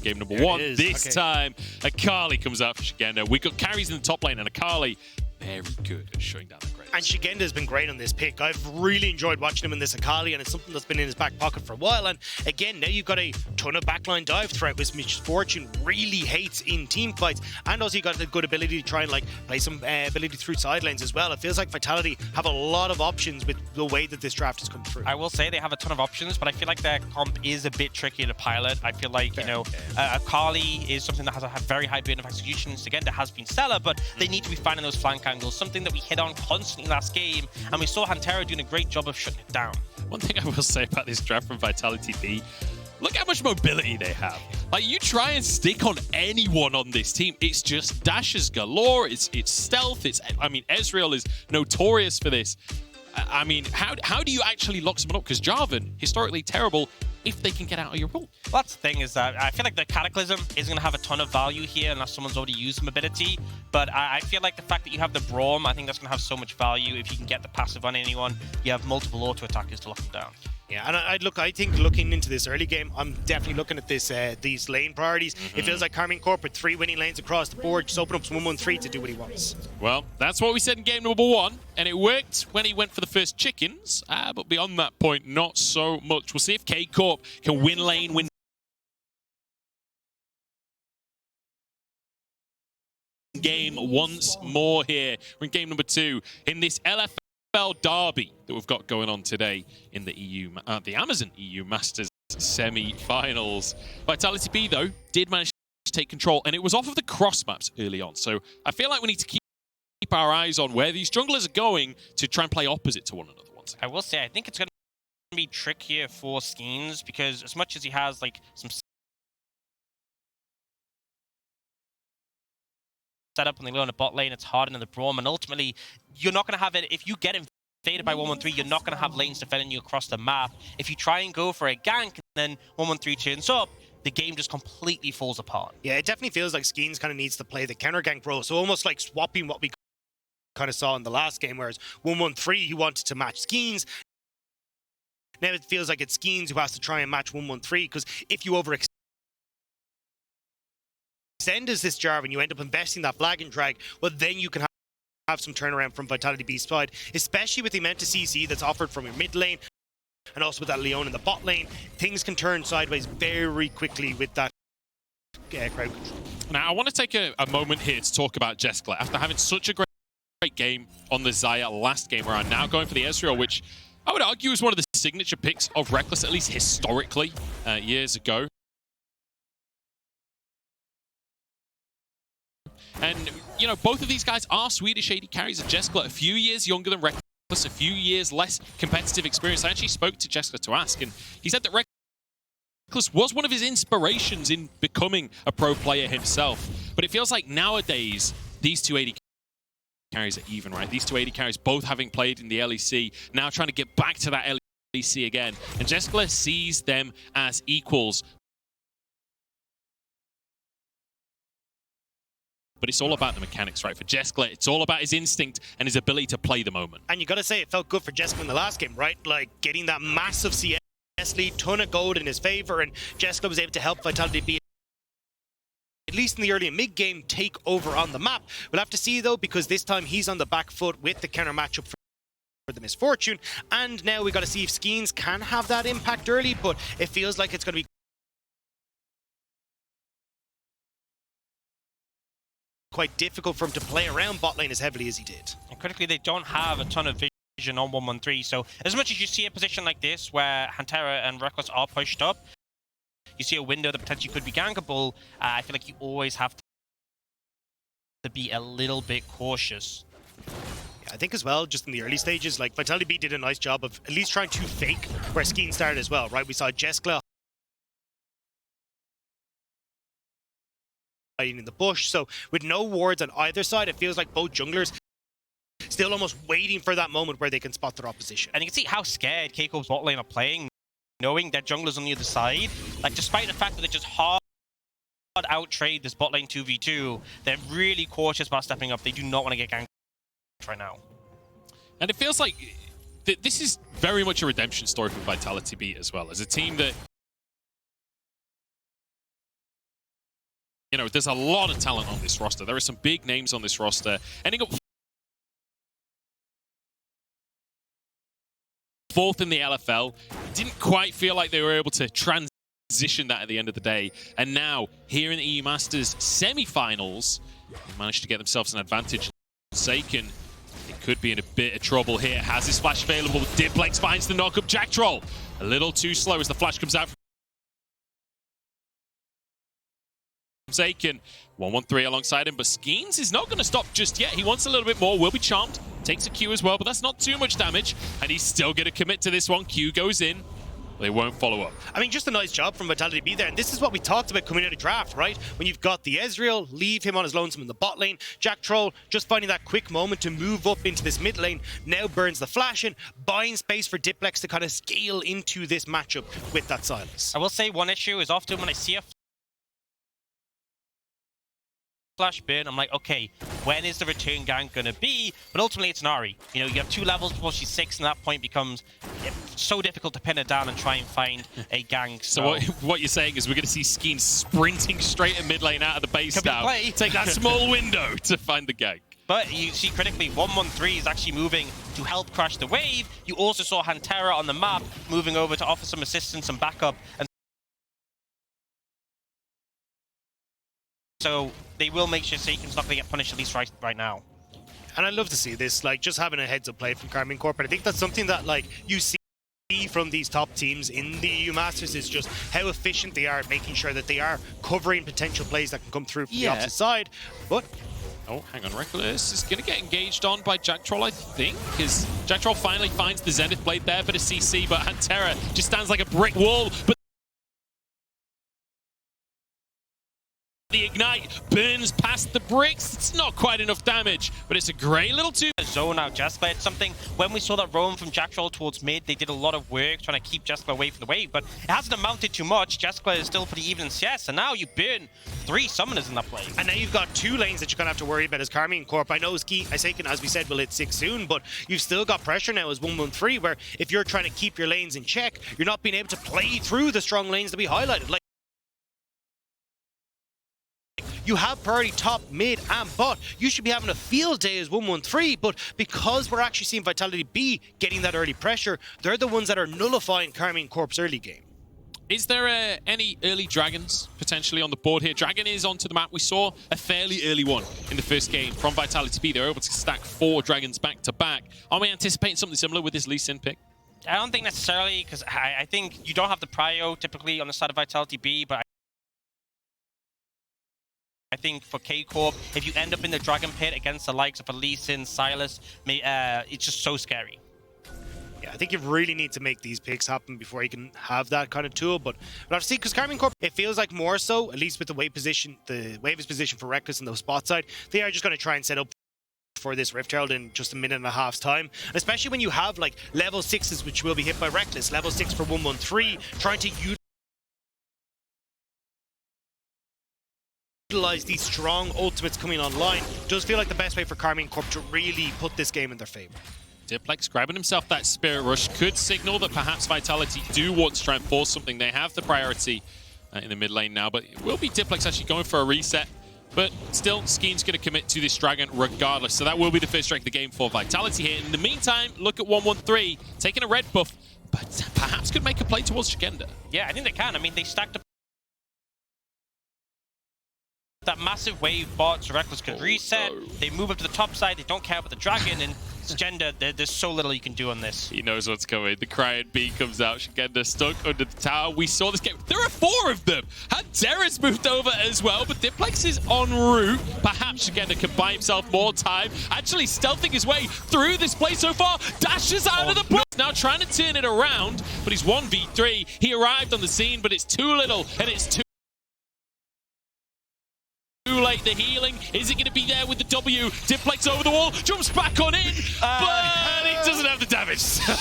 game number one. This time, Akali comes out for Shigenda. We got carries in the top lane, and Akali very good at shutting down the Graves. And Shigenda has been great on this pick. I've really enjoyed watching him in this Akali, and it's something that's been in his back pocket for a while. And again, now you've got a ton of backline dive threat, which Fortune really hates in team fights. And also you got the good ability to try and like play some ability through side lanes as well. It feels like Vitality have a lot of options with the way that this draft has come through. I will say they have a ton of options, but I feel like their comp is a bit tricky to pilot. I feel like, Akali is something that has a very high burden of execution. Shigenda has been stellar, but they need to be finding those flank angles, something that we hit on constantly last game, and we saw Hantera doing a great job of shutting it down. One thing I will say about this draft from Vitality.B, look how much mobility they have. Like, you try and stick on anyone on this team, it's just dashes galore, it's stealth, I mean, Ezreal is notorious for this. I mean, how do you actually lock someone up? Because Jarvan, historically terrible, if they can get out of your rule. Well, that's the thing, is that I feel like the Cataclysm isn't going to have a ton of value here unless someone's already used mobility. But I feel like the fact that you have the Braum, I think that's going to have so much value. If you can get the passive on anyone, you have multiple auto attackers to lock them down. Yeah, and I think looking into this early game, I'm definitely looking at this these lane priorities. It feels like KARMINE CORP with 3 winning lanes across the board, just open up some 1-1-3 to do what he wants. Well, that's what we said in game number one, and it worked when he went for the first chickens, but beyond that point, not so much. We'll see if KCorp can win lane, win game once more here. We're in game number 2 in this LFL derby that we've got going on today in the the Amazon EU Masters semi-finals. Vitality.B though did manage to take control, and it was off of the cross maps early on. So I feel like we need to keep our eyes on where these junglers are going to try and play opposite to one another once again. I will say, I think it's going to be trickier for Skeens, because as much as he has like some setup on the low in the bot lane, it's harder in the Braum, and ultimately you're not going to have it. If you get invaded by 1-1-3, you're not going to have lanes defending you across the map. If you try and go for a gank and then 1-1-3 turns up, the game just completely falls apart. Yeah, it definitely feels like Skeens kind of needs to play the counter gank role, so almost like swapping what we kind of saw in the last game, whereas 1-1-3 he wanted to match Skeens. Now it feels like it's Skeens who has to try and match 1-1-3, because if you overextend as this Jarvan, you end up investing that flag and drag, well then you can have some turnaround from Vitality.B's side, especially with the amount of CC that's offered from your mid lane, and also with that Leon in the bot lane. Things can turn sideways very quickly with that crowd control. Now I want to take a moment here to talk about Jeskla. After having such a great game on the Xayah last game round, now going for the Ezreal, which I would argue is one of the signature picks of Rekkles, at least historically, years ago. And, you know, both of these guys are Swedish AD carries. Jeskla, a few years younger than Rekkles, a few years less competitive experience. I actually spoke to Jeskla to ask, and he said that Rekkles was one of his inspirations in becoming a pro player himself. But it feels like nowadays, these two AD carries are even, right? These two AD carries both having played in the LEC, now trying to get back to that LEC again. And Jeskla sees them as equals. But it's all about the mechanics, right? For Jeskla, it's all about his instinct and his ability to play the moment. And you got to say, it felt good for Jeskla in the last game, right? Like, getting that massive CS lead, ton of gold in his favor, and Jeskla was able to help Vitality.B, at least in the early and mid-game, take over on the map. We'll have to see, though, because this time he's on the back foot with the counter matchup for the Misfortune. And now we got to see if Skeens can have that impact early, but it feels like it's going to be quite difficult for him to play around bot lane as heavily as he did. And critically, they don't have a ton of vision on 1-1-3, so as much as you see a position like this where Hantera and Rekkles are pushed up, you see a window that potentially could be gankable, I feel like you always have to be a little bit cautious. Yeah, I think as well, just in the early stages, like Vitality.B did a nice job of at least trying to fake where Skeen started as well, right? We saw Jeskla in the bush, so with no wards on either side, it feels like both junglers still almost waiting for that moment where they can spot their opposition. And you can see how scared KCorp's bot lane are playing, knowing their junglers on the other side. Like, despite the fact that they just hard out trade this bot lane 2v2, they're really cautious about stepping up. They do not want to get ganked right now. And it feels like this is very much a redemption story for Vitality.B as well, as a team that You know, there's a lot of talent on this roster. There are some big names on this roster. Ending up fourth in the LFL, didn't quite feel like they were able to transition that at the end of the day. And now, here in the EU Masters semi-finals, they managed to get themselves an advantage. Forsaken, it could be in a bit of trouble here. Has his flash available. Diplex finds the knock-up. Jack Troll, a little too slow as the flash comes out. Forsaken, 1-1-3 alongside him, but Skeens is not going to stop just yet. He wants a little bit more, will be charmed. Takes a Q as well, but that's not too much damage. And he's still going to commit to this one. Q goes in. They won't follow up. I mean, just a nice job from VITALITY.B there. And this is what we talked about coming out of draft, right? When you've got the Ezreal, leave him on his lonesome in the bot lane. Jack Troll just finding that quick moment to move up into this mid lane. Now burns the flash in, buying space for Diplex to kind of scale into this matchup with that silence. I will say one issue is often when I see a flash burn, I'm like, okay, when is the return gang gonna be? But ultimately it's Nari. You know, you have 2 levels before she's 6, and that point becomes so difficult to pin her down and try and find a gang. So what you're saying is we're gonna see Skeen sprinting straight in mid lane out of the base now. Take that small window to find the gang. But you see critically, 1-1-3 is actually moving to help crash the wave. You also saw Hantera on the map moving over to offer some assistance and backup. And so they will make sure Saken's not going to get punished, at least right now. And I'd love to see this, like, just having a heads-up play from KARMINE CORP. And I think that's something that, like, you see from these top teams in the EU Masters is just how efficient they are at making sure that they are covering potential plays that can come through from the opposite side. But oh, hang on, Reckless is going to get engaged on by Jack Troll, I think, because Jack Troll finally finds the Zenith Blade there, bit of CC, but Hantera just stands like a brick wall. But the Ignite burns past the bricks. It's not quite enough damage, but it's a great little two. Zone out Jessica. It's something, when we saw that roam from Jack Troll towards mid, they did a lot of work trying to keep Jessica away from the wave, but it hasn't amounted to much. Jessica is still pretty even in CS, and now you burn 3 summoners in that play. And now you've got 2 lanes that you're going to have to worry about as KARMINE CORP. I know Saken, as we said, will hit 6 soon, but you've still got pressure now as 1-1-3, where if you're trying to keep your lanes in check, you're not being able to play through the strong lanes that we highlighted. Like, you have priority top, mid, and bot. You should be having a field day as 1-1-3, but because we're actually seeing VITALITY.B getting that early pressure, they're the ones that are nullifying KARMINE CORP's early game. Is there any early dragons potentially on the board here? Dragon is onto the map. We saw a fairly early one in the first game from VITALITY.B. They were able to stack 4 dragons back to back. Are we anticipating something similar with this Lee Sin pick? I don't think necessarily, because I think you don't have the prio typically on the side of VITALITY.B, but I think for K-Corp, if you end up in the Dragon Pit against the likes of a Lee Sin, Silas, it's just so scary. Yeah, I think you really need to make these picks happen before you can have that kind of tool. But I've seen, because KARMINE CORP, it feels like more so, at least with the wave position, the wave is positioned for Reckless in the spot side, they are just going to try and set up for this Rift Herald in just a minute and a half's time. And especially when you have like level 6s, which will be hit by Reckless, level 6 for 1-1-3, trying to utilize these strong ultimates coming online does feel like the best way for KARMINE CORP to really put this game in their favor. Diplex grabbing himself that Spirit Rush could signal that perhaps Vitality do want to try and force something. They have the priority in the mid lane now, but it will be Diplex actually going for a reset. But still, Skeen's going to commit to this Dragon regardless. So that will be the first strike of the game for Vitality here. In the meantime, look at 1-1-3, taking a red buff, but perhaps could make a play towards Shigenda. Yeah, I think they can. I mean, they stacked up that massive wave bot, so Reckless could reset. No. They move up to the top side. They don't care about the Dragon, and Shigenda, there's so little you can do on this. He knows what's coming. The Cryon B comes out. Shigenda stuck under the tower. We saw this game. There are 4 of them. Hantera's moved over as well, but Diplex is en route. Perhaps Shigenda can buy himself more time. Actually stealthing his way through this play so far. Dashes out of the place. Now trying to turn it around, but he's 1v3. He arrived on the scene, but it's too little, and it's too late. The healing, is it going to be there with the W? Diplex over the wall, jumps back on in, but he doesn't have the damage. So.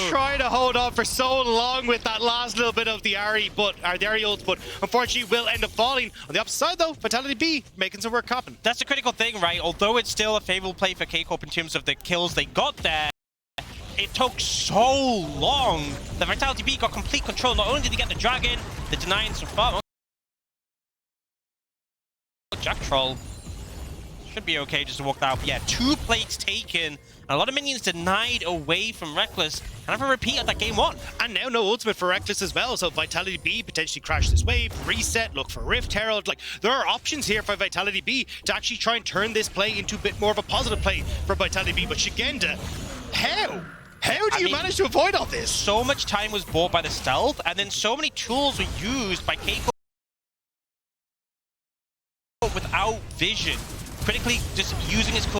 Trying to hold on for so long with that last little bit of the Ari, but ult, but unfortunately will end up falling. On the opposite side though, VITALITY.B making some work happen. That's the critical thing, right? Although it's still a favorable play for K-Corp in terms of the kills they got there, it took so long that VITALITY.B got complete control. Not only did they get the Dragon, the denying some farm. Jack Troll should be okay just to walk out. But yeah, 2 plates taken, and a lot of minions denied away from Reckless. Kind of a repeat of that game 1. And now no ultimate for Reckless as well, so Vitality.B potentially crash this wave, reset, look for Rift Herald. Like, there are options here for Vitality.B to actually try and turn this play into a bit more of a positive play for Vitality.B. But Shigenda, how? How do you manage to avoid all this? So much time was bought by the stealth, and then so many tools were used by KARMINE without vision. Critically, just using his cool.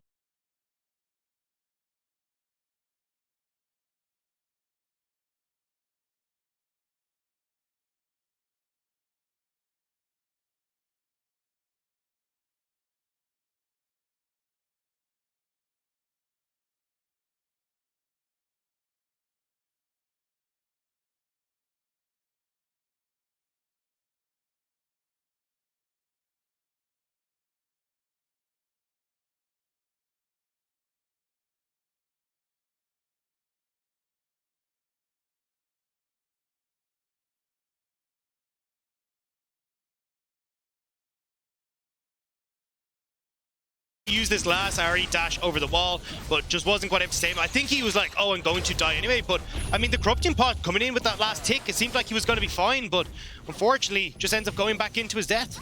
Use this last RE dash over the wall, but just wasn't quite able to save him. I think he was like, oh, I'm going to die anyway, but I mean, the corrupting pot coming in with that last tick, it seemed like he was going to be fine, but unfortunately just ends up going back into his death.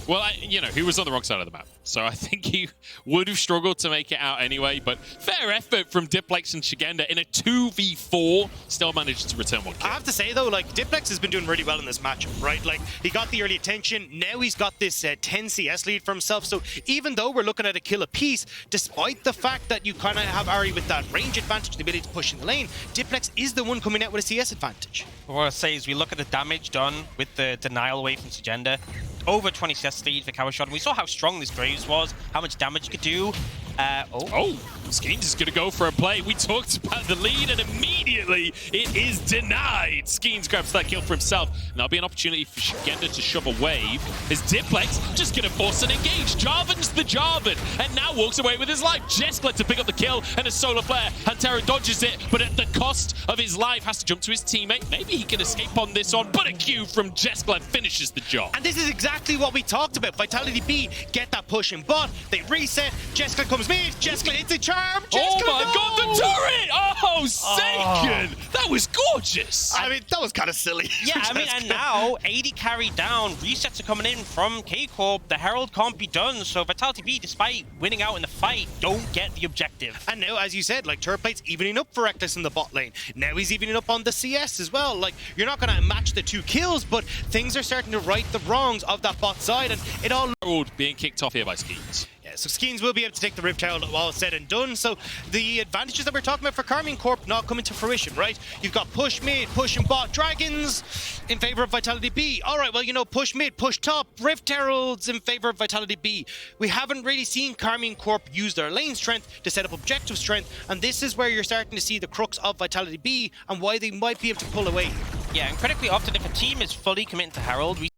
Well, you know, he was on the wrong side of the map, so I think he would have struggled to make it out anyway, but fair effort from Diplex and Shigenda in a 2v4, still managed to return 1 kill. I have to say, though, like, Diplex has been doing really well in this matchup, right? Like, he got the early attention, now he's got this 10 CS lead for himself, so even though we're looking at a kill apiece, despite the fact that you kind of have Ari with that range advantage, the ability to push in the lane, Diplex is the one coming out with a CS advantage. What I say is we look at the damage done with the denial away from Shigenda. Over 20 CS lead for Cowshot, and we saw how strong this Graves was, how much damage he could do. Skeens is going to go for a play. We talked about the lead, and immediately it is denied. Skeens grabs that kill for himself, and that'll be an opportunity for Shigenda to shove a wave. As Diplex just going to force an engage. Jarvan's the Jarvan, and now walks away with his life. Jeskla to pick up the kill, and a solar flare. Hantera dodges it, but at the cost of his life, has to jump to his teammate. Maybe he can escape on this one, but a Q from Jeskla finishes the job. And this is exactly what we talked about. Vitality.B get that push in bot, they reset, Jeskla comes mid, Jeskla hits a charm, Jeskla, oh my god, the turret! Oh, Seiken! That was gorgeous! I mean, that was kind of silly. Yeah, I mean, and now 80 carry down, resets are coming in from K-Corp, the Herald can't be done, so Vitality.B, despite winning out in the fight, don't get the objective. And now, as you said, like, turret plate's evening up for Reckless in the bot lane. Now he's evening up on the CS as well. Like, you're not going to match the 2 kills, but things are starting to right the wrongs of that bot side, and it all... being kicked off here by Skeens. Yeah, so Skeens will be able to take the Rift Herald while it's said and done. So the advantages that we're talking about for KARMINE Corp not coming to fruition, right? You've got push mid, push and bot, Dragons in favor of Vitality.B. All right, well, you know, push mid, push top, Rift Heralds in favor of Vitality.B. We haven't really seen KARMINE Corp use their lane strength to set up objective strength, and this is where you're starting to see the crux of Vitality.B and why they might be able to pull away. Yeah, and critically often if a team is fully committed to Herald, we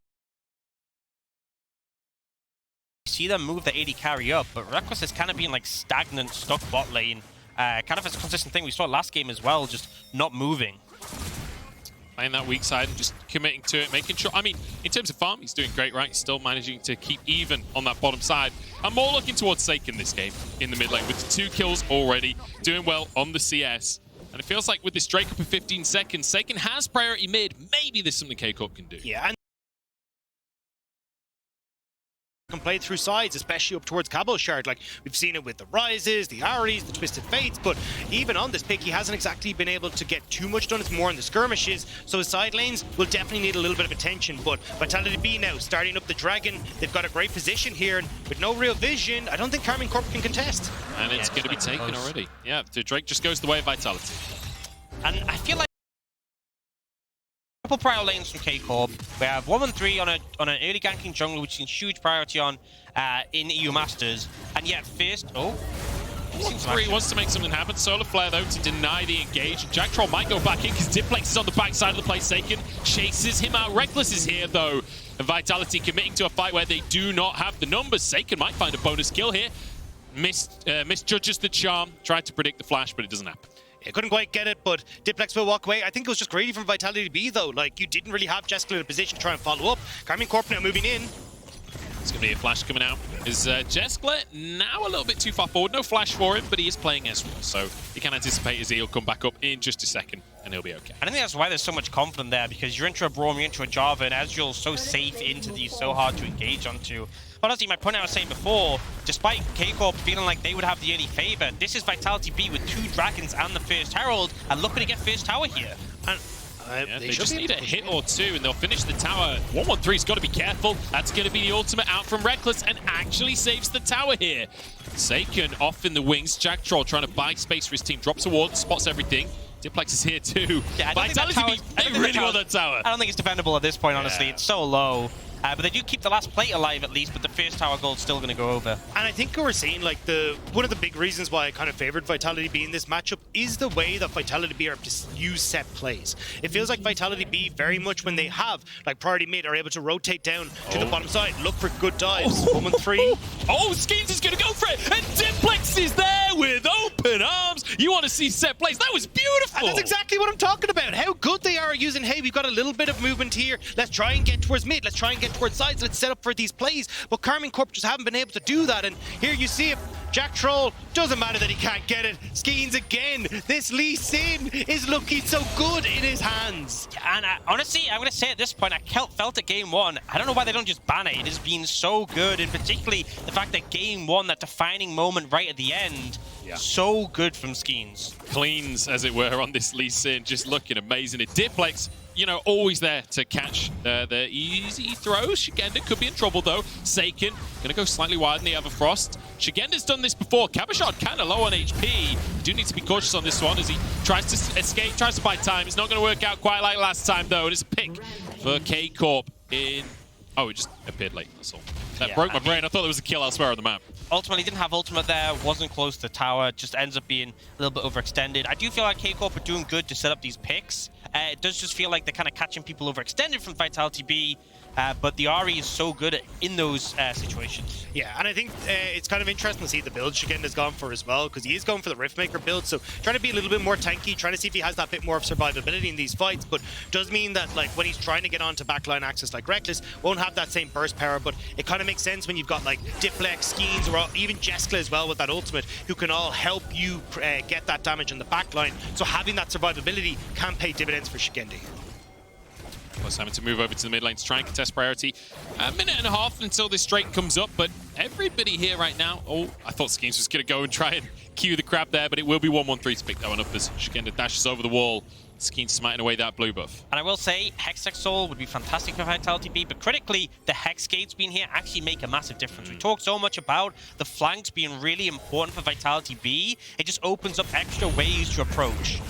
see them move the 80 carry up, but Reckless is kind of being like stagnant, stuck bot lane. Kind of as a consistent thing we saw last game as well, just not moving. Playing that weak side and just committing to it, making sure, I mean, in terms of farm, he's doing great, right? He's still managing to keep even on that bottom side. I'm more looking towards Seiken this game in the mid lane with 2 kills already, doing well on the CS. And it feels like with this Drake up in 15 seconds, Seiken has priority mid. Maybe there's something K-Corp can do. Yeah, and can play through sides, especially up towards Cabo Shard. Like, we've seen it with the Rises, the Aries, the Twisted Fates, but even on this pick, he hasn't exactly been able to get too much done. It's more in the skirmishes, so his side lanes will definitely need a little bit of attention, but Vitality.B now starting up the Dragon. They've got a great position here, and with no real vision, I don't think KARMINE Corp can contest. And it's going to be taken already. Yeah, the Drake just goes the way of Vitality. And I feel like couple prior lanes from K-Corp. We have 1-1-3 on an early ganking jungle, which is huge priority on in EU Masters. And yet first, 1-3 wants to make something happen. Solar Flare, though, to deny the engage. Jack Troll might go back in because Diplex is on the back side of the play. Seiken chases him out. Reckless is here, though. And Vitality committing to a fight where they do not have the numbers. Seiken might find a bonus kill here. Misjudges the charm. Tried to predict the flash, but it doesn't happen. It couldn't quite get it, but Diplex will walk away. I think it was just greedy from Vitality.B, though. Like, you didn't really have Jeskla in a position to try and follow up. KARMINE Corp now moving in. It's going to be a flash coming out. Is Jeskla now a little bit too far forward? No flash for him, but he is playing Ezreal, so you can anticipate as he'll come back up in just a second, and he'll be okay. I think that's why there's so much confidence there, because you're into a Braum, you're into a Java, and Ezreal's so safe into these, so hard to engage onto. Honestly, my point I was saying before, despite KCORP feeling like they would have the early favor, this is Vitality.B with 2 Dragons and the first Herald, and looking to get first tower here. And yeah, they just need a hit or two and they'll finish the tower. 113's got to be careful. That's going to be the ultimate out from Reckless and actually saves the tower here. Saken off in the wings. Jack Troll trying to buy space for his team. Drops a ward, spots everything. Diplex is here too. Yeah, Vitality, they really want that tower. I don't think it's defendable at this point, honestly. It's so low. But they do keep the last plate alive at least, but the first tower gold's still going to go over. And I think we're seeing like one of the big reasons why I kind of favored Vitality.B in this matchup is the way that Vitality.B are able to use set plays. It feels like Vitality.B very much when they have like priority mid are able to rotate down to the bottom side, look for good dives. 1-3. Oh, Skeens is going to go for it, and Diplex is there with open arms. You want to see set plays? That was beautiful. And that's exactly what I'm talking about. How good they are using, hey, we've got a little bit of movement here. Let's try and get towards mid. Let's try and get towards sides. Let's set up for these plays. But KARMINE Corp just haven't been able to do that. And here you see it. Jack Troll, doesn't matter that he can't get it. Skeens again. This Lee Sin is looking so good in his hands. And honestly, I'm going to say at this point, I felt at game 1, I don't know why they don't just ban it. It has been so good, and particularly the fact that game 1, that defining moment right at the end, so good from Skeens. Cleans, as it were, on this Lee Sin, just looking amazing. And Diplex, you know, always there to catch the easy throws. Shigenda could be in trouble, though. Saken going to go slightly wide in the Everfrost. Shigenda's done this before. Kabashot kind of low on HP. You do need to be cautious on this one as he tries to escape, tries to buy time. It's not going to work out quite like last time, though. And it's a pick for KCORP in... Oh, it just appeared late, that's all. That broke my brain. I thought there was a kill elsewhere on the map. Ultimately, didn't have ultimate there, wasn't close to the tower, just ends up being a little bit overextended. I do feel like KCORP are doing good to set up these picks. It does just feel like they're kind of catching people overextended from Vitality.B, but the Ahri is so good in those situations. Yeah, and I think it's kind of interesting to see the build Shigenda's gone for as well, because he is going for the Riftmaker build, so trying to be a little bit more tanky, trying to see if he has that bit more of survivability in these fights, but does mean that like when he's trying to get onto backline access like Reckless, won't have that same burst power, but it kind of makes sense when you've got like Diplex, Skeens, or even Jeskla as well with that ultimate, who can all help you get that damage in the backline, so having that survivability can pay dividends for Shigenda here. Plus having to move over to the mid lane to try and contest priority. A minute and a half until this straight comes up, but everybody here right now... Oh, I thought Skeens was going to go and try and cue the crab there, but it will be 1-1-3 to pick that one up as Shigenda dashes over the wall. Skeens smiting away that blue buff. And I will say, Hextech Soul would be fantastic for Vitality.B, but critically, the Hex Gates being here actually make a massive difference. We talk so much about the flanks being really important for Vitality.B. It just opens up extra ways to approach.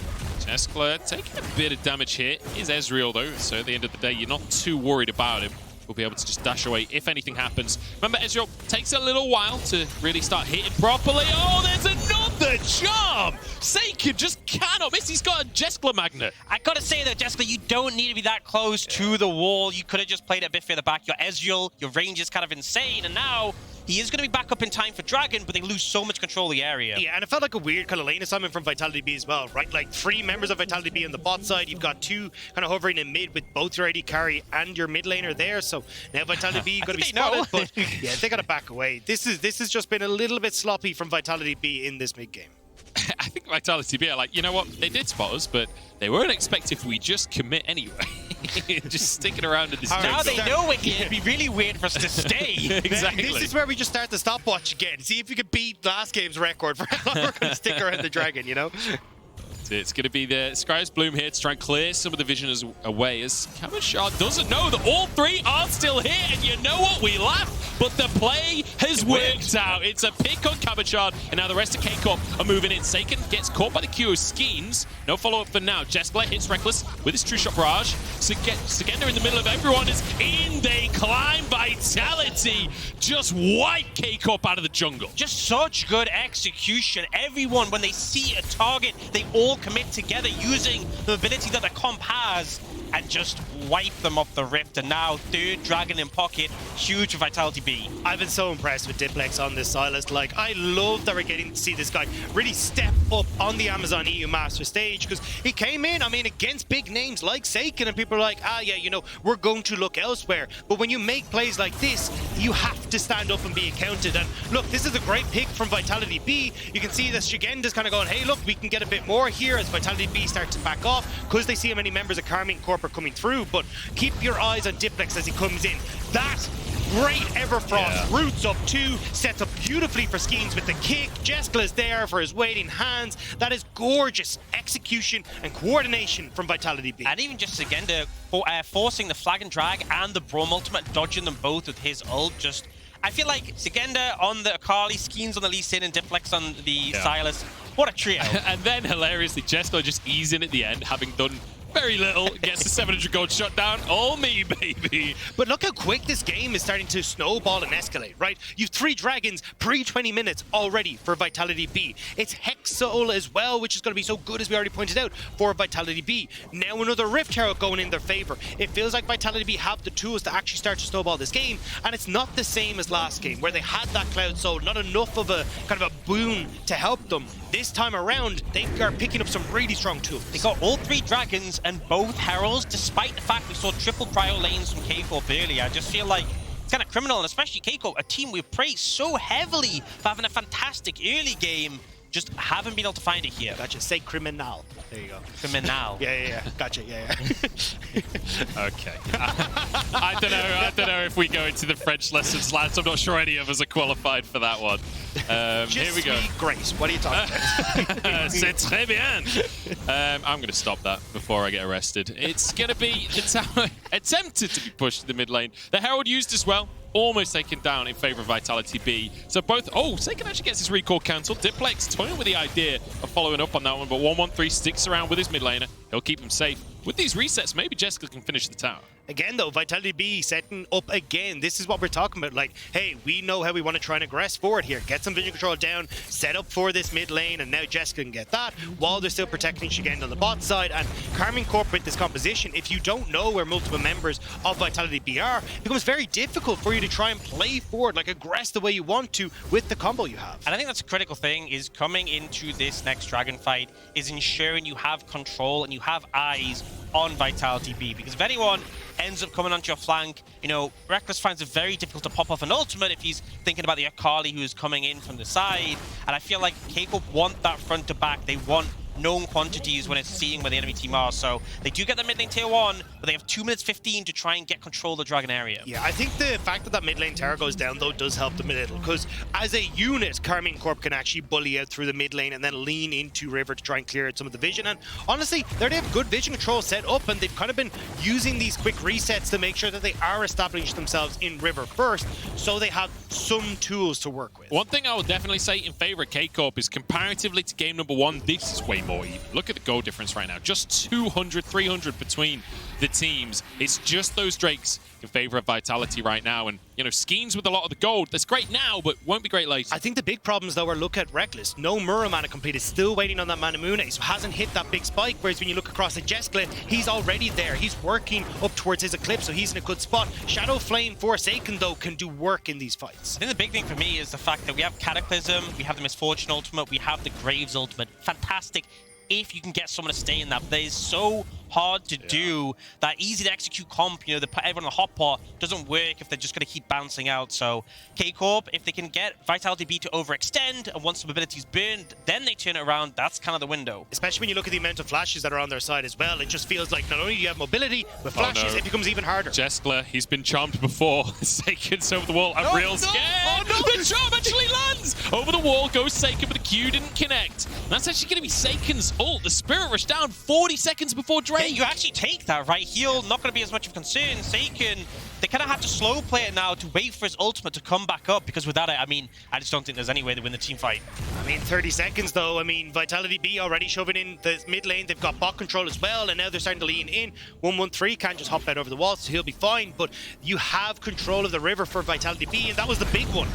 Jeskla taking a bit of damage here. Is Ezreal though, so at the end of the day, you're not too worried about him. We'll be able to just dash away if anything happens. Remember, Ezreal takes a little while to really start hitting properly. Oh, there's another charm! Saken just cannot miss. He's got a Jeskla magnet. I gotta say that, Jeskla, you don't need to be that close to the wall. You could have just played it a bit further back. Your Ezreal, your range is kind of insane, and now he is going to be back up in time for Dragon, but they lose so much control of the area. Yeah, and it felt like a weird kind of lane assignment from Vitality.B as well, right? Like 3 members of Vitality.B on the bot side. You've got 2 kind of hovering in mid with both your AD carry and your mid laner there. So now Vitality.B going to be spotted, but yeah, they got to back away. This has just been a little bit sloppy from Vitality.B in this mid game. I think Vitality.B are like, you know what? They did spot us, but they weren't expect if we just commit anyway. Just sticking around in this jungle. Now they know it. It'd be really weird for us to stay. Exactly. This is where we just start the stopwatch again. See if we can beat last game's record for how long we're going to stick around the dragon, you know? It's going to be the Scryer's Bloom here to try and clear some of the vision away as Kamashar doesn't know that all 3 are still here. And you know what? We laugh, but the play has worked out. It's a pick on Kamashar, and now the rest of KCORP are moving in. Saken gets caught by the Q of Skeens. No follow-up for now. Jeskla hits Reckless with his true shot barrage. Sagenda in the middle of everyone is in. They climb. Vitality just wipe KCORP out of the jungle. Just such good execution. Everyone, when they see a target, they all commit together using the ability that the comp has and just wipe them off the rift. And now 3rd Dragon in pocket, huge for Vitality.B. I've been so impressed with Diplex on this Silas. Like, I love that we're getting to see this guy really step up on the Amazon EU Master stage, because he came in, I mean, against big names like Saken, and people are like, ah, yeah, you know, we're going to look elsewhere. But when you make plays like this, you have to stand up and be accounted. And look, this is a great pick from Vitality.B. You can see that Shigenda's kind of going, hey, look, we can get a bit more here as Vitality.B starts to back off because they see how many members of KARMINE Corp are coming through. But keep your eyes on Diplex as he comes in. That great Everfrost roots up 2, sets up beautifully for Skeens with the kick. Jeskla is there for his waiting hands. That is gorgeous execution and coordination from Vitality.B. And even just Sigenda forcing the flag and drag and the Braum ultimate, dodging them both with his ult. Just, I feel like Sigenda on the Akali, Skeens on the Lee Sin, and Diplex on the Silas. What a trio. And then, hilariously, Jeskla just ease in at the end, having done very little, gets the 700 gold shut down. All me, baby. But look how quick this game is starting to snowball and escalate, right? You've 3 dragons pre-20 minutes already for Vitality.B. It's Hex Soul as well, which is going to be so good, as we already pointed out, for Vitality.B. Now another Rift Herald going in their favor. It feels like Vitality.B have the tools to actually start to snowball this game, and it's not the same as last game, where they had that Cloud Soul, not enough of a kind of a boon to help them. This time around, they are picking up some really strong tools. They got all 3 dragons and both heralds, despite the fact we saw triple cryo lanes from KCORP earlier. I just feel like it's kind of criminal, and especially KCORP, a team we praise so heavily for having a fantastic early game, just haven't been able to find it here. Gotcha. Say criminal. There you go. Criminal. Yeah. Gotcha. Yeah. Okay. I don't know if we go into the French lessons, lads. I'm not sure any of us are qualified for that one. Here we go. Grace. What are you talking about? C'est très bien. I'm going to stop that before I get arrested. It's going to be attempted to be pushed to the mid lane. The Herald used as well. Almost taken down in favor of Vitality.B. So both... Oh, Seiken actually gets his recall cancelled. Diplex toying with the idea of following up on that one, but 113 sticks around with his mid laner. He'll keep him safe. With these resets, maybe Jeskla can finish the tower. Again, though, Vitality.B setting up again. This is what we're talking about. Like, hey, we know how we want to try and aggress forward here. Get some vision control down, set up for this mid lane, and now Jeskla can get that while they're still protecting Shigen on the bot side. And KARMINE Corp with this composition, if you don't know where multiple members of Vitality.B are, it becomes very difficult for you to try and play forward, like aggress the way you want to with the combo you have. And I think that's a critical thing, is coming into this next dragon fight, is ensuring you have control and you have eyes on Vitality.B, because if anyone ends up coming onto your flank, you know, Rekkles finds it very difficult to pop off an ultimate if he's thinking about the Akali who is coming in from the side. And I feel like KCORP want that front to back. They want known quantities when it's seeing where the enemy team are. So they do get the mid lane tier 1, but they have 2 minutes 15 to try and get control of the dragon area. Yeah, I think the fact that that mid lane tower goes down, though, does help them a little, because as a unit, KARMINE Corp can actually bully out through the mid lane and then lean into River to try and clear out some of the vision. And honestly, they have good vision control set up, and they've kind of been using these quick resets to make sure that they are establishing themselves in River first, so they have some tools to work with. One thing I will definitely say in favor of KCORP is, comparatively to game number 1, this is way more even. Look at the goal difference right now. Just 200, 300 between the teams. It's just those Drakes in favor of Vitality right now. And, you know, Skeens with a lot of the gold. That's great now, but won't be great later. I think the big problems, though, are look at Rekkles. No Mura mana completed. Still waiting on that Manamune, so hasn't hit that big spike. Whereas when you look across at Jeskla, he's already there. He's working up towards his Eclipse, so he's in a good spot. Shadow Flame Forsaken, though, can do work in these fights. I think the big thing for me is the fact that we have Cataclysm, we have the Misfortune ultimate, we have the Graves ultimate. Fantastic if you can get someone to stay in that. But it is so hard to do. That easy to execute comp, you know, everyone on the hot pot doesn't work if they're just going to keep bouncing out. So KCORP, if they can get Vitality.B to overextend, and once some abilities burned, then they turn it around, that's kind of the window. Especially when you look at the amount of flashes that are on their side as well. It just feels like not only do you have mobility, with flashes, it becomes even harder. Jeskla, he's been charmed before. Seiken's over the wall. I'm real scared. Oh no, the charm actually lands! Over the wall goes Seiken, but the Q didn't connect. And that's actually going to be Seiken's ult. The Spirit Rush down 40 seconds before Drake. Hey, you actually take that, right? Heal, not going to be as much of a concern. Seiken, they kind of have to slow play it now to wait for his ultimate to come back up, because without it, I mean, I just don't think there's any way to win the team fight. I mean, 30 seconds, though. I mean, Vitality.B already shoving in the mid lane. They've got bot control as well, and now they're starting to lean in. 113 can't just hop out over the wall, so he'll be fine. But you have control of the river for Vitality.B, and that was the big one.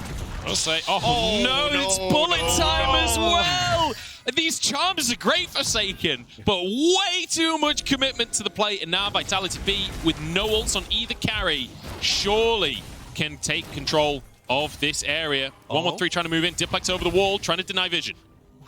I'll say, no, it's bullet time as well! These charms are great for Seiken, but way too much commitment to the plate, and now Vitality.B, with no ults on either carry, surely can take control of this area. 113 trying to move in, Diplex over the wall, trying to deny vision.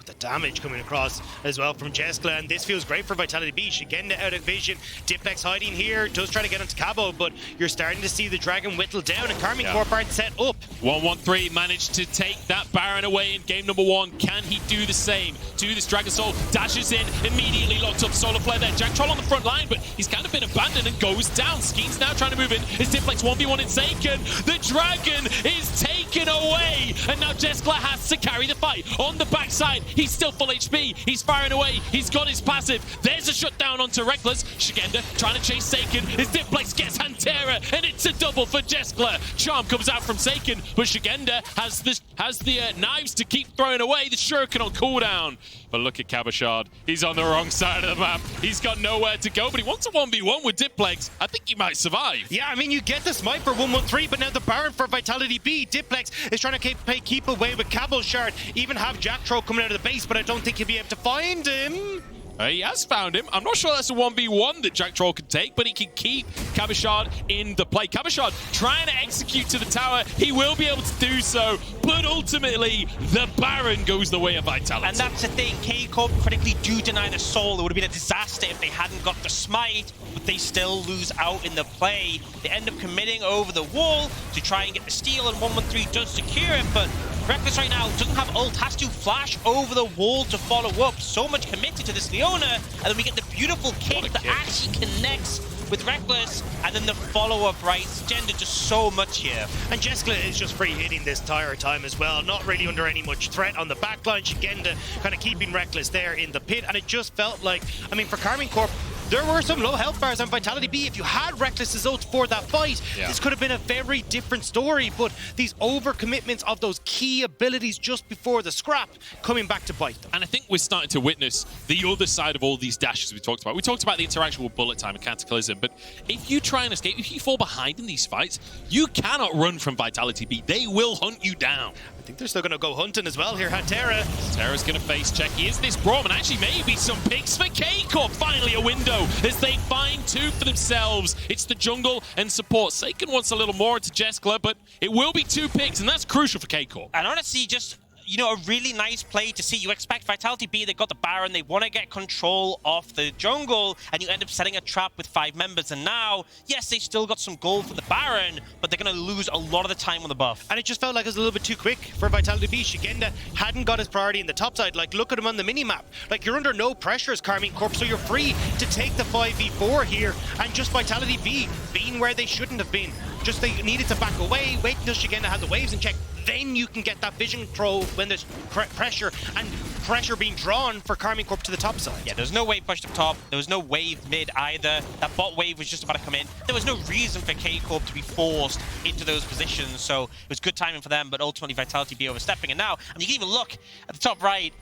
The damage coming across as well from Jeskla, and this feels great for Vitality.B. Shigenda out of vision. Diplex hiding here, does try to get onto Cabo, but you're starting to see the Dragon whittle down, and KARMINE Corp aren't set up. 113 managed to take that Baron away in game number 1. Can he do the same to this Dragon Soul? Dashes in, immediately locked up Solar Flare there. Jack Troll on the front line, but he's kind of been abandoned and goes down. Skeen's now trying to move in. It's Diplex 1v1 in Seiken. The Dragon is taken away, and now Jeskla has to carry the fight. On the backside, he's still full HP. He's firing away. He's got his passive. There's a shutdown onto Reckless. Shigenda trying to chase Seiken. His Diplex gets Hantera, and it's a double for Jeskla. Charm comes out from Seiken, but Shigenda has the knives to keep throwing away. The Shuriken on cooldown. But look at Cabashard. He's on the wrong side of the map. He's got nowhere to go, but he wants a 1v1 with Diplex. I think he might survive. Yeah, I mean, you get the smite for 113, but now the Baron for Vitality.B. Diplex is trying to keep away with Cabashard. Even have Jack Troll coming out of the base, but I don't think he'll be able to find him. He has found him. I'm not sure that's a 1v1 that Jack Troll can take, but he can keep Cabashard in the play. Cabashard trying to execute to the tower. He will be able to do so, but ultimately, the Baron goes the way of Vitality. And that's the thing. K-Corp critically do deny the soul. It would have been a disaster if they hadn't got the smite, but they still lose out in the play. They end up committing over the wall to try and get the steal, and 113 does secure it, but Reckless right now doesn't have ult, has to flash over the wall to follow up. So much committed to this Leona, and then we get the beautiful kick that actually connects with Reckless, and then the follow-up, right? Gender just so much here. And Jeskla is just free hitting this entire time as well, not really under any much threat on the backline. Shigenda kind of keeping Reckless there in the pit, and it just felt like, I mean, for KARMINE Corp, there were some low health bars on Vitality.B. If you had Reckless's ult for that fight, this could have been a very different story, but these overcommitments of those key abilities just before the scrap coming back to bite them. And I think we're starting to witness the other side of all these dashes we talked about. We talked about the interaction with bullet time and cataclysm, but if you try and escape, if you fall behind in these fights, you cannot run from Vitality.B. They will hunt you down. I think they're still going to go hunting as well here. Hantera. Tara's going to face Checky. Is this Braum? And actually maybe some picks for K-Corp. Finally a window as they find two for themselves. It's the jungle and support. Seiken wants a little more into Jeskla, but it will be 2 picks, and that's crucial for K-Corp. And honestly, just, you know, a really nice play to see. You expect Vitality.B, they got the Baron, they want to get control of the jungle, and you end up setting a trap with 5 members. And now, yes, they still got some gold for the Baron, but they're going to lose a lot of the time on the buff. And it just felt like it was a little bit too quick for Vitality.B. Shigenda hadn't got his priority in the top side. Like, look at him on the mini-map. Like, you're under no pressure as KARMINE Corp, so you're free to take the 5v4 here, and just Vitality.B being where they shouldn't have been. Just they needed to back away, wait until Shigenda had the waves in check. Then you can get that vision throw when there's pressure, and pressure being drawn for KARMINE Corp to the top side. Yeah, there was no wave pushed up top. There was no wave mid either. That bot wave was just about to come in. There was no reason for K-Corp to be forced into those positions, so it was good timing for them, but ultimately Vitality.B overstepping. And now, and you can even look at the top right,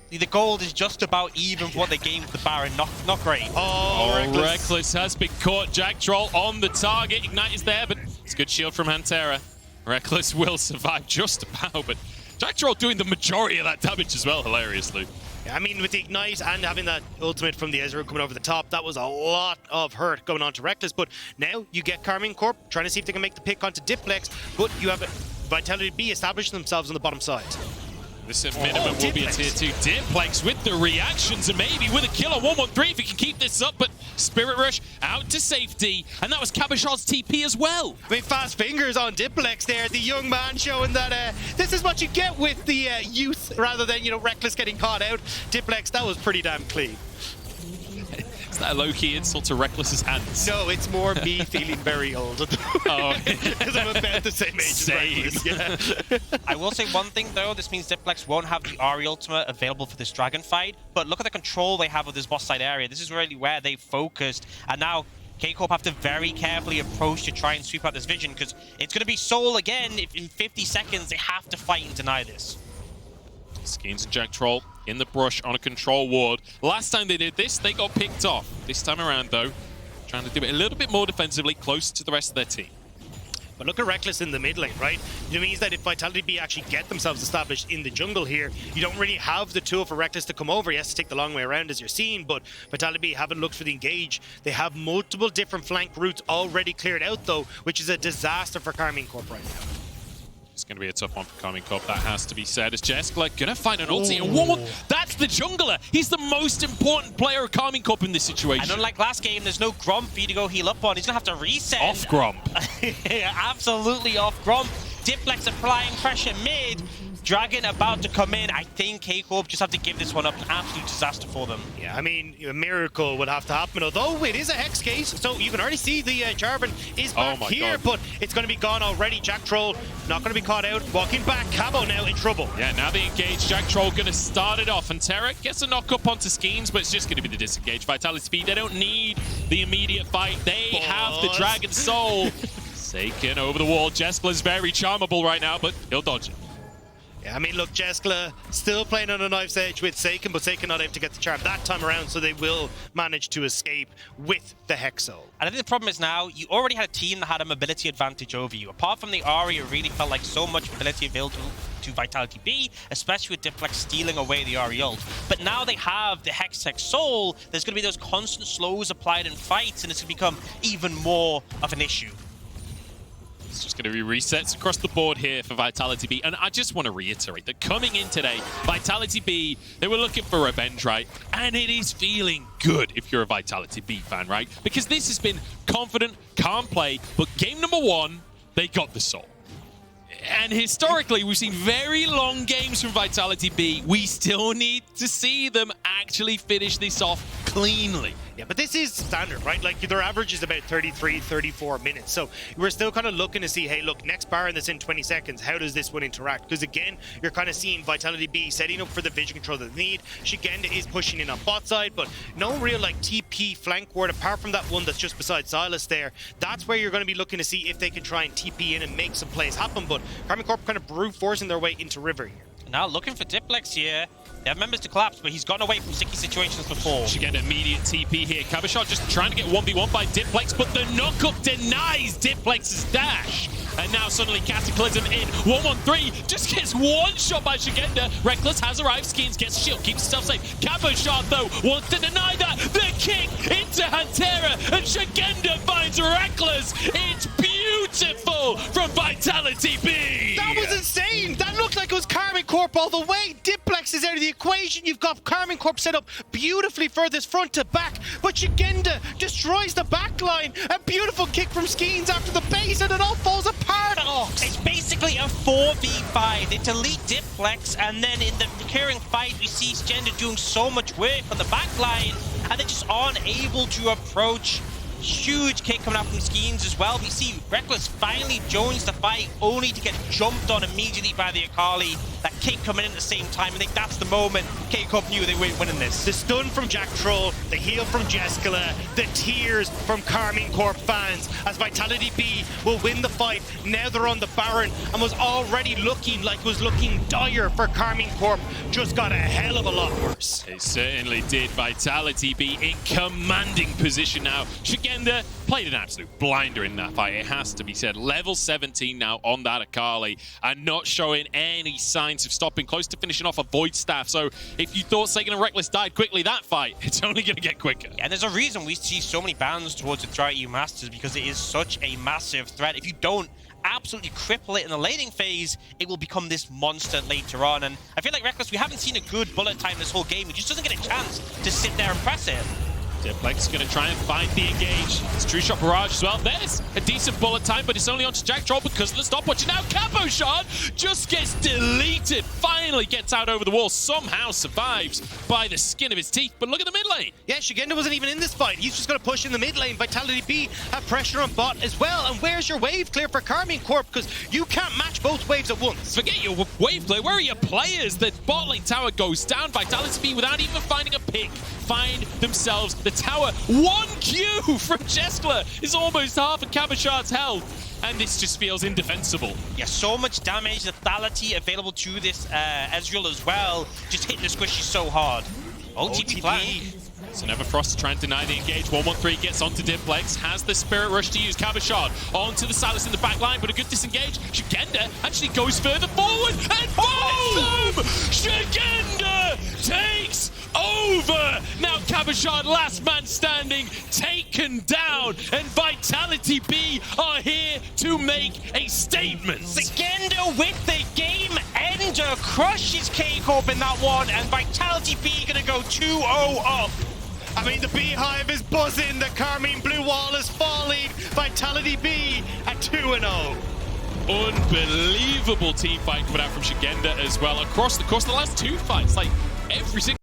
the gold is just about even for what they gained with the Baron. Not great. Oh, Reckless has been caught. Jack Troll on the target. Ignite is there, but it's a good shield from Hantera. Reckless will survive just about, but Jack Troll doing the majority of that damage as well, hilariously. Yeah, I mean, with the Ignite and having that ultimate from the Ezreal coming over the top, that was a lot of hurt going on to Reckless. But now you get KARMINE Corp trying to see if they can make the pick onto Diplex, but you have Vitality.B establishing themselves on the bottom side. This at minimum will be a tier 2 Diplex with the reactions, and maybe with a kill on 113 if he can keep this up, but Spirit Rush out to safety, and that was Cabashard's TP as well. I mean, fast fingers on Diplex there, the young man showing that this is what you get with the youth rather than, you know, Reckless getting caught out. Diplex, that was pretty damn clean. Is that a low-key insult to Reckless's hands? No, it's more me feeling very old. Oh, because I'm about the same age as Reckless. Yeah. I will say one thing though, this means Diplex won't have the Ahri ultimate available for this dragon fight, but look at the control they have of this boss side area. This is really where they focused, and now K-Corp have to very carefully approach to try and sweep out this vision, because it's going to be Soul again if in 50 seconds they have to fight and deny this. Skeens and Jack Troll in the brush on a control ward. Last time they did this, they got picked off. This time around, though, trying to do it a little bit more defensively, closer to the rest of their team. But look at Reckless in the mid lane, right? It means that if Vitality.B actually get themselves established in the jungle here, you don't really have the tool for Reckless to come over. He has to take the long way around, as you're seeing, but Vitality.B haven't looked for the engage. They have multiple different flank routes already cleared out, though, which is a disaster for KARMINE Corp right now. going to be a tough one for KARMINE CORP, that has to be said, as Jeskla going to find an ulti. And 1-1, that's the jungler. He's the most important player of KARMINE CORP in this situation. And unlike last game, there's no Gromp for you to go heal up on. He's going to have to reset. Off Gromp. Absolutely off Gromp. Diplex applying pressure mid. Dragon about to come in. I think KCorp just have to give this one up. An absolute disaster for them. Yeah, I mean, a miracle would have to happen, although it is a Hex case, so you can already see the Jarvan is back here, but it's going to be gone already. Jack Troll not going to be caught out. Walking back, Cabo now in trouble. Yeah, now they engage. Jack Troll going to start it off, and Terra gets a knock up onto Schemes, but it's just going to be the disengage. VITALITY.B, they don't need the immediate fight. They have the Dragon Soul. Seiken over the wall. Jeskla's very charmable right now, but he'll dodge it. Yeah, I mean, look, Jeskla still playing on a knife's edge with Seiken, but Seiken not able to get the charm that time around, so they will manage to escape with the Hexo. And I think the problem is now, you already had a team that had a mobility advantage over you. Apart from the Ahri, it really felt like so much mobility available to VITALITY.B, especially with Diplex stealing away the Ahri ult. But now they have the Hex Soul, there's going to be those constant slows applied in fights, and it's going to become even more of an issue. It's just going to be resets across the board here for VITALITY.B. And I just want to reiterate that coming in today, VITALITY.B, they were looking for revenge, right? And it is feeling good if you're a VITALITY.B fan, right? Because this has been confident, calm play, but game number 1, they got the soul. And historically, we've seen very long games from VITALITY.B. We still need to see them actually finish this off cleanly. Yeah, but this is standard, right? Like, their average is about 33, 34 minutes. So we're still kind of looking to see, hey, look, next Baron that's in 20 seconds, how does this one interact? Because again, you're kind of seeing VITALITY.B setting up for the vision control that they need. Shigenda is pushing in on bot side, but no real, like, TP flank ward, apart from that one that's just beside Silas there. That's where you're going to be looking to see if they can try and TP in and make some plays happen. But KARMINE CORP kind of brute forcing their way into River here. Now looking for Diplex here. They have members to collapse, but he's gotten away from sticky situations before. Should get an immediate TP here. Kabashot just trying to get 1v1 by Diplex, but the knockup denies Diplex's dash. And now suddenly Cataclysm in 1-1-3 just gets one shot by Shigenda. Reckless has arrived. Schemes gets a shield, keeps himself safe. Kabashot though wants to deny that. The kick into Hantera, and Shigenda finds Reckless. It's beautiful from VITALITY.B. That was insane. That looked like it was KARMINE CORP all the way. Diplex is out of the equation. You've got KARMINE CORP set up beautifully for this front to back, but Shigenda destroys the back line. A beautiful kick from Schemes after the base, and it all falls apart. It's basically a 4v5. They delete Diplex, and then in the recurring fight, we see Shigenda doing so much work on the back line, and they just aren't able to approach. Huge kick coming out from Schemes as well. We see Reckless finally joins the fight, only to get jumped on immediately by the Akali. That kick coming in at the same time. I think that's the moment KCorp knew they weren't winning this. The stun from Jack Troll, the heal from Jeskla, the tears from KARMINE CORP fans as VITALITY.B will win the fight. Now they're on the Baron, and was already looking dire for KARMINE CORP. Just got a hell of a lot worse. They certainly did. VITALITY.B in commanding position now. Shigenda played an absolute blinder in that fight, it has to be said. Level 17 now on that Akali, and not showing any signs of stopping, close to finishing off a Void Staff. So if you thought Seiken and Reckless died quickly that fight, it's only going to get quicker. Yeah, and there's a reason we see so many bans towards the Dry EU Masters, because it is such a massive threat. If you don't absolutely cripple it in the laning phase, it will become this monster later on. And I feel like Reckless, we haven't seen a good bullet time this whole game. He just doesn't get a chance to sit there and press it. Diplex going to try and find the engage. It's True Shot Barrage as well. There's a decent bullet time, but it's only onto Jack Troll because of the stopwatch. Now Kabashot just gets deleted. Finally gets out over the wall. Somehow survives by the skin of his teeth. But look at the mid lane. Yeah, Shigenda wasn't even in this fight. He's just going to push in the mid lane. VITALITY.B have pressure on bot as well. And where's your wave clear for KARMINE CORP? Because you can't match both waves at once. Forget your wave clear. Where are your players? The bot lane tower goes down. VITALITY.B, without even finding a pick, find themselves the tower. 1Q from Jeskla is almost half of Kabashot's health, and this just feels indefensible. Yeah, so much damage, lethality available to this Ezreal as well, just hitting the squishy so hard. OTP flank. So Neverfrost to try and deny the engage. 1-1-3 gets onto Diplex, has the Spirit Rush to use. Kabashot onto the Silas in the back line, but a good disengage. Shigenda actually goes further forward, and boom! Shigenda takes over. Now Cabochard, last man standing, taken down, and VITALITY.B are here to make a statement. Zegenda with the game ender crushes KCorp in that one, and VITALITY.B gonna go 2-0 up. I mean, the beehive is buzzing, the KARMINE blue wall is falling, VITALITY.B at 2-0. Unbelievable team fight coming out from Zegenda as well. Across the course of the last two fights, like every single